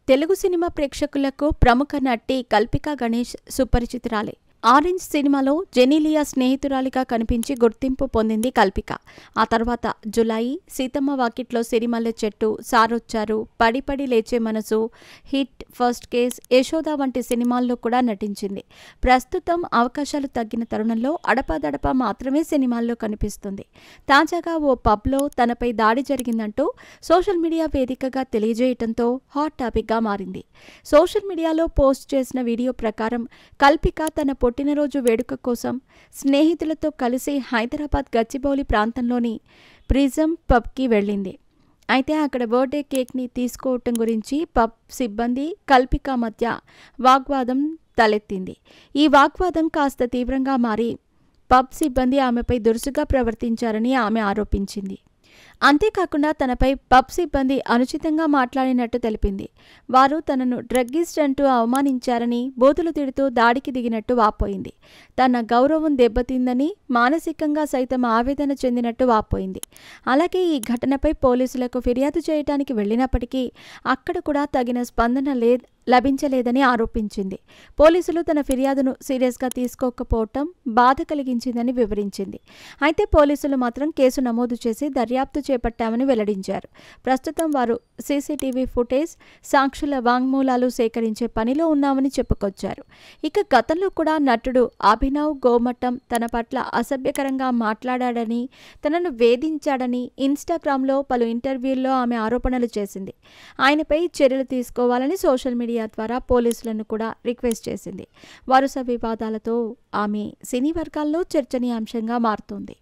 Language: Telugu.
తెలుగు సినిమా ప్రేక్షకులకు ప్రముఖ నటి కల్పికా గణేష్ సుపరిచితురాలే. ఆరెంజ్ సినిమాలో జెనీలియా స్నేహితురాలిగా కనిపించి గుర్తింపు పొందింది కల్పిక. ఆ తర్వాత జులాయి, సీతమ్మ వాకిట్లో సిరిమల్లె చెట్టు, సారొచ్చారు, పడి పడి లేచే మనసు, హిట్, ఫస్ట్ కేస్, యశోద వంటి సినిమాల్లో కూడా నటించింది. ప్రస్తుతం అవకాశాలు తగ్గిన తరుణంలో అడపాదడపా మాత్రమే సినిమాల్లో కనిపిస్తుంది. తాజాగా ఓ పబ్లో తనపై దాడి జరిగిందంటూ సోషల్ మీడియా వేదికగా తెలియజేయడంతో హాట్ టాపిక్గా మారింది. సోషల్ మీడియాలో పోస్ట్ చేసిన వీడియో ప్రకారం కల్పిక తన పుట్టినరోజు వేడుక కోసం స్నేహితులతో కలిసి హైదరాబాద్ గచ్చిబౌలి ప్రాంతంలోని ప్రిజం పబ్కి వెళ్ళింది. అయితే అక్కడ బర్త్డే కేక్ని తీసుకోవటం గురించి పబ్ సిబ్బంది కల్పిక మధ్య వాగ్వాదం తలెత్తింది. ఈ వాగ్వాదం కాస్త తీవ్రంగా మారి పబ్ సిబ్బంది ఆమెపై దురుసుగా ప్రవర్తించారని ఆమె ఆరోపించింది. అంతేకాకుండా తనపై పబ్ సిబ్బంది అనుచితంగా మాట్లాడినట్టు తెలిపింది. వారు తనను డ్రగ్గిస్ట్ అంటూ అవమానించారని, బూతులు తిడుతూ దాడికి దిగినట్టు వాపోయింది. తన గౌరవం దెబ్బతిందని, మానసికంగా సైతం ఆవేదన చెందినట్టు వాపోయింది. అలాగే ఈ ఘటనపై పోలీసులకు ఫిర్యాదు చేయడానికి వెళ్లినప్పటికీ అక్కడ కూడా తగిన స్పందన లభించలేదని ఆరోపించింది. పోలీసులు తన ఫిర్యాదును సీరియస్గా తీసుకోకపోవటం బాధ కలిగించిందని వివరించింది. అయితే పోలీసులు మాత్రం కేసు నమోదు చేసి దర్యాప్తు చేపట్టామని వెల్లడించారు. ప్రస్తుతం వారు సీసీటీవీ ఫుటేజ్, సాక్షుల వాంగ్మూలాలు సేకరించే పనిలో ఉన్నామని చెప్పుకొచ్చారు. ఇక గతంలో కూడా నటుడు అభినవ్ గోమటం తన పట్ల అసభ్యకరంగా మాట్లాడాడని, తనను వేధించాడని ఇన్స్టాగ్రామ్లో పలు ఇంటర్వ్యూల్లో ఆమె ఆరోపణలు చేసింది. ఆయనపై చర్యలు తీసుకోవాలని సోషల్ మీడియా ద్వారా పోలీసులను కూడా రిక్వెస్ట్ చేసింది. వరుస వివాదాలతో ఆమె సినీ వర్గాల్లో చర్చనీయాంశంగా మారుతోంది.